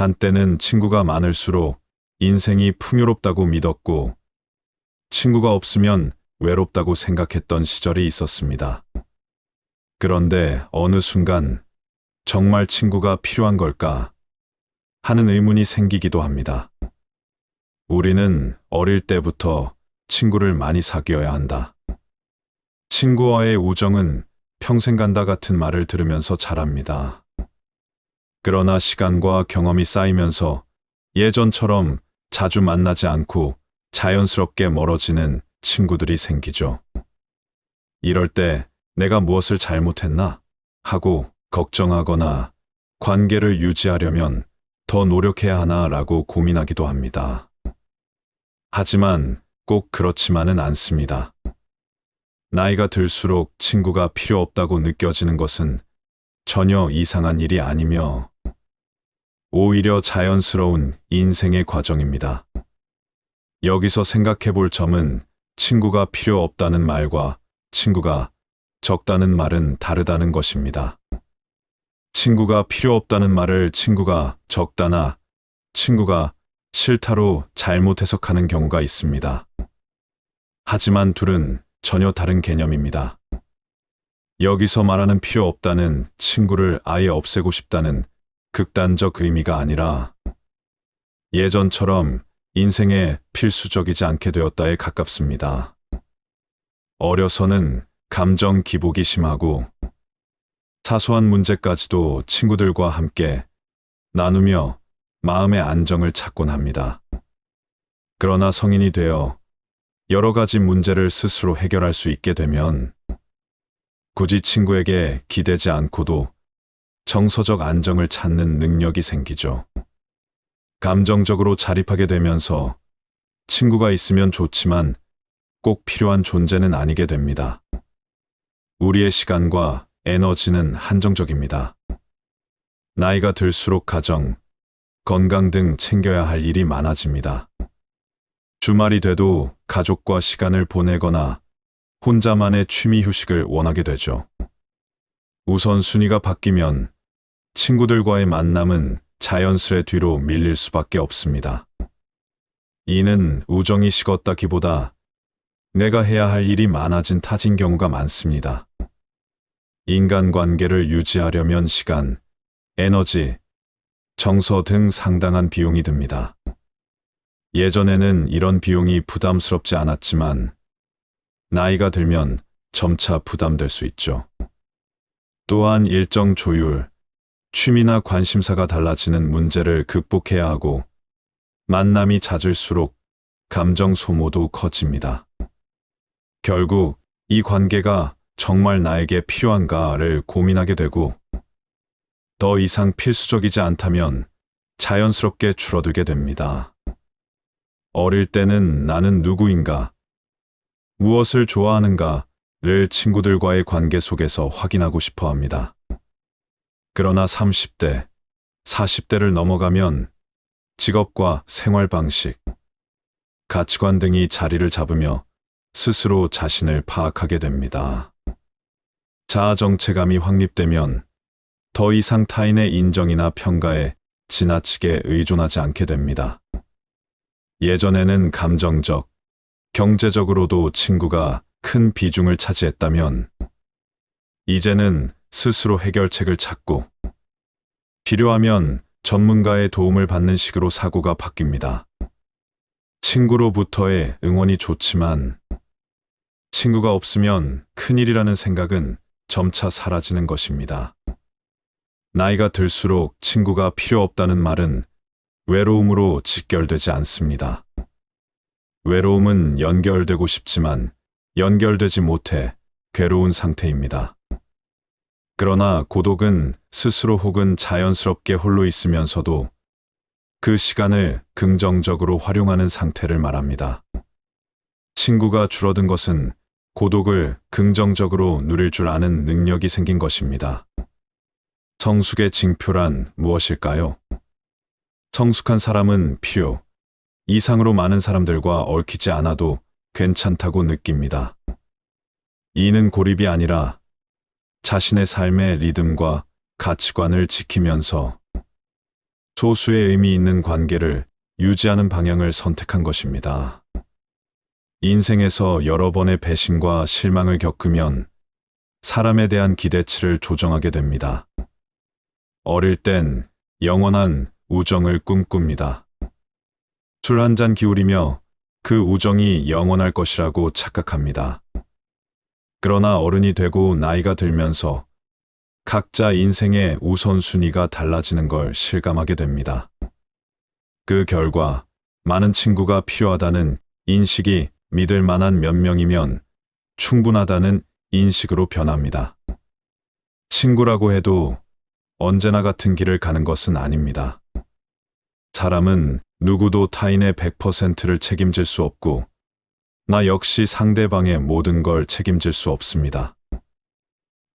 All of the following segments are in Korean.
한때는 친구가 많을수록 인생이 풍요롭다고 믿었고, 친구가 없으면 외롭다고 생각했던 시절이 있었습니다. 그런데 어느 순간 정말 친구가 필요한 걸까 하는 의문이 생기기도 합니다. 우리는 어릴 때부터 친구를 많이 사귀어야 한다. 친구와의 우정은 평생 간다 같은 말을 들으면서 자랍니다. 그러나 시간과 경험이 쌓이면서 예전처럼 자주 만나지 않고 자연스럽게 멀어지는 친구들이 생기죠. 이럴 때 내가 무엇을 잘못했나 하고 걱정하거나 관계를 유지하려면 더 노력해야 하나라고 고민하기도 합니다. 하지만 꼭 그렇지만은 않습니다. 나이가 들수록 친구가 필요 없다고 느껴지는 것은 전혀 이상한 일이 아니며 오히려 자연스러운 인생의 과정입니다. 여기서 생각해 볼 점은 친구가 필요 없다는 말과 친구가 적다는 말은 다르다는 것입니다. 친구가 필요 없다는 말을 친구가 적다나 친구가 싫다로 잘못 해석하는 경우가 있습니다. 하지만 둘은 전혀 다른 개념입니다. 여기서 말하는 필요 없다는 친구를 아예 없애고 싶다는 극단적 의미가 아니라 예전처럼 인생에 필수적이지 않게 되었다에 가깝습니다. 어려서는 감정 기복이 심하고 사소한 문제까지도 친구들과 함께 나누며 마음의 안정을 찾곤 합니다. 그러나 성인이 되어 여러 가지 문제를 스스로 해결할 수 있게 되면 굳이 친구에게 기대지 않고도 정서적 안정을 찾는 능력이 생기죠. 감정적으로 자립하게 되면서 친구가 있으면 좋지만 꼭 필요한 존재는 아니게 됩니다. 우리의 시간과 에너지는 한정적입니다. 나이가 들수록 가정, 건강 등 챙겨야 할 일이 많아집니다. 주말이 돼도 가족과 시간을 보내거나 혼자만의 취미 휴식을 원하게 되죠. 우선순위가 바뀌면 친구들과의 만남은 자연스레 뒤로 밀릴 수밖에 없습니다. 이는 우정이 식었다기보다 내가 해야 할 일이 많아진 탓인 경우가 많습니다. 인간관계를 유지하려면 시간, 에너지, 정서 등 상당한 비용이 듭니다. 예전에는 이런 비용이 부담스럽지 않았지만 나이가 들면 점차 부담될 수 있죠. 또한 일정 조율, 취미나 관심사가 달라지는 문제를 극복해야 하고 만남이 잦을수록 감정 소모도 커집니다. 결국 이 관계가 정말 나에게 필요한가를 고민하게 되고 더 이상 필수적이지 않다면 자연스럽게 줄어들게 됩니다. 어릴 때는 나는 누구인가, 무엇을 좋아하는가를 친구들과의 관계 속에서 확인하고 싶어 합니다. 그러나 30대, 40대를 넘어가면 직업과 생활 방식, 가치관 등이 자리를 잡으며 스스로 자신을 파악하게 됩니다. 자아 정체감이 확립되면 더 이상 타인의 인정이나 평가에 지나치게 의존하지 않게 됩니다. 예전에는 감정적, 경제적으로도 친구가 큰 비중을 차지했다면 이제는 스스로 해결책을 찾고 필요하면 전문가의 도움을 받는 식으로 사고가 바뀝니다. 친구로부터의 응원이 좋지만 친구가 없으면 큰일이라는 생각은 점차 사라지는 것입니다. 나이가 들수록 친구가 필요 없다는 말은 외로움으로 직결되지 않습니다. 외로움은 연결되고 싶지만 연결되지 못해 괴로운 상태입니다. 그러나 고독은 스스로 혹은 자연스럽게 홀로 있으면서도 그 시간을 긍정적으로 활용하는 상태를 말합니다. 친구가 줄어든 것은 고독을 긍정적으로 누릴 줄 아는 능력이 생긴 것입니다. 성숙의 징표란 무엇일까요? 성숙한 사람은 필요 이상으로 많은 사람들과 얽히지 않아도 괜찮다고 느낍니다. 이는 고립이 아니라 자신의 삶의 리듬과 가치관을 지키면서 소수의 의미 있는 관계를 유지하는 방향을 선택한 것입니다. 인생에서 여러 번의 배신과 실망을 겪으면 사람에 대한 기대치를 조정하게 됩니다. 어릴 땐 영원한 우정을 꿈꿉니다. 술 한 잔 기울이며 그 우정이 영원할 것이라고 착각합니다. 그러나 어른이 되고 나이가 들면서 각자 인생의 우선순위가 달라지는 걸 실감하게 됩니다. 그 결과 많은 친구가 필요하다는 인식이 믿을 만한 몇 명이면 충분하다는 인식으로 변합니다. 친구라고 해도 언제나 같은 길을 가는 것은 아닙니다. 사람은 누구도 타인의 100%를 책임질 수 없고 나 역시 상대방의 모든 걸 책임질 수 없습니다.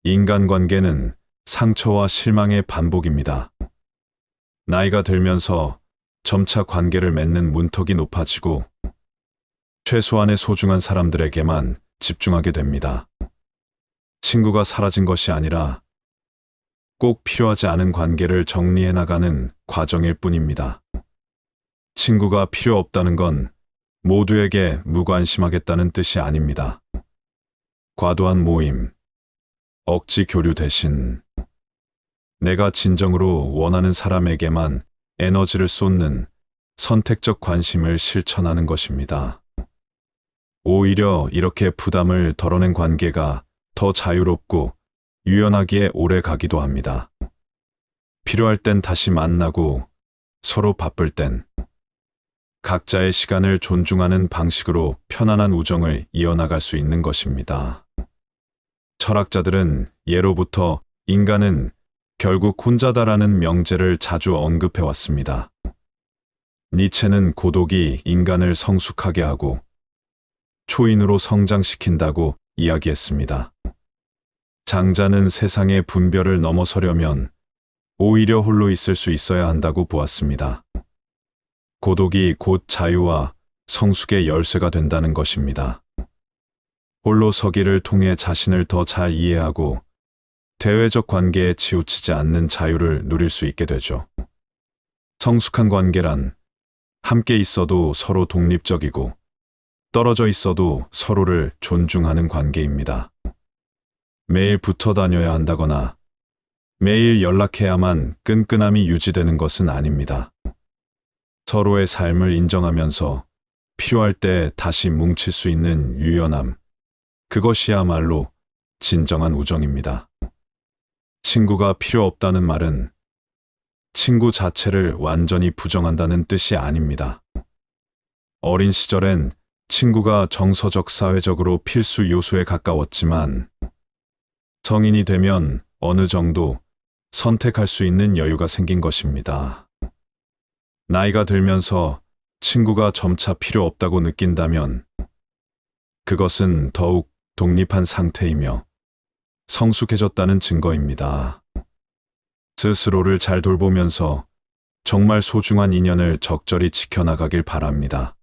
인간관계는 상처와 실망의 반복입니다. 나이가 들면서 점차 관계를 맺는 문턱이 높아지고 최소한의 소중한 사람들에게만 집중하게 됩니다. 친구가 사라진 것이 아니라 꼭 필요하지 않은 관계를 정리해 나가는 과정일 뿐입니다. 친구가 필요 없다는 건 모두에게 무관심하겠다는 뜻이 아닙니다. 과도한 모임, 억지 교류 대신 내가 진정으로 원하는 사람에게만 에너지를 쏟는 선택적 관심을 실천하는 것입니다. 오히려 이렇게 부담을 덜어낸 관계가 더 자유롭고 유연하기에 오래 가기도 합니다. 필요할 땐 다시 만나고 서로 바쁠 땐 각자의 시간을 존중하는 방식으로 편안한 우정을 이어나갈 수 있는 것입니다. 철학자들은 예로부터 인간은 결국 혼자다라는 명제를 자주 언급해 왔습니다. 니체는 고독이 인간을 성숙하게 하고 초인으로 성장시킨다고 이야기했습니다. 장자는 세상의 분별을 넘어서려면 오히려 홀로 있을 수 있어야 한다고 보았습니다. 고독이 곧 자유와 성숙의 열쇠가 된다는 것입니다. 홀로 서기를 통해 자신을 더 잘 이해하고 대외적 관계에 치우치지 않는 자유를 누릴 수 있게 되죠. 성숙한 관계란 함께 있어도 서로 독립적이고 떨어져 있어도 서로를 존중하는 관계입니다. 매일 붙어 다녀야 한다거나 매일 연락해야만 끈끈함이 유지되는 것은 아닙니다. 서로의 삶을 인정하면서 필요할 때 다시 뭉칠 수 있는 유연함, 그것이야말로 진정한 우정입니다. 친구가 필요 없다는 말은 친구 자체를 완전히 부정한다는 뜻이 아닙니다. 어린 시절엔 친구가 정서적 사회적으로 필수 요소에 가까웠지만 성인이 되면 어느 정도 선택할 수 있는 여유가 생긴 것입니다. 나이가 들면서 친구가 점차 필요 없다고 느낀다면 그것은 더욱 독립한 상태이며 성숙해졌다는 증거입니다. 스스로를 잘 돌보면서 정말 소중한 인연을 적절히 지켜나가길 바랍니다.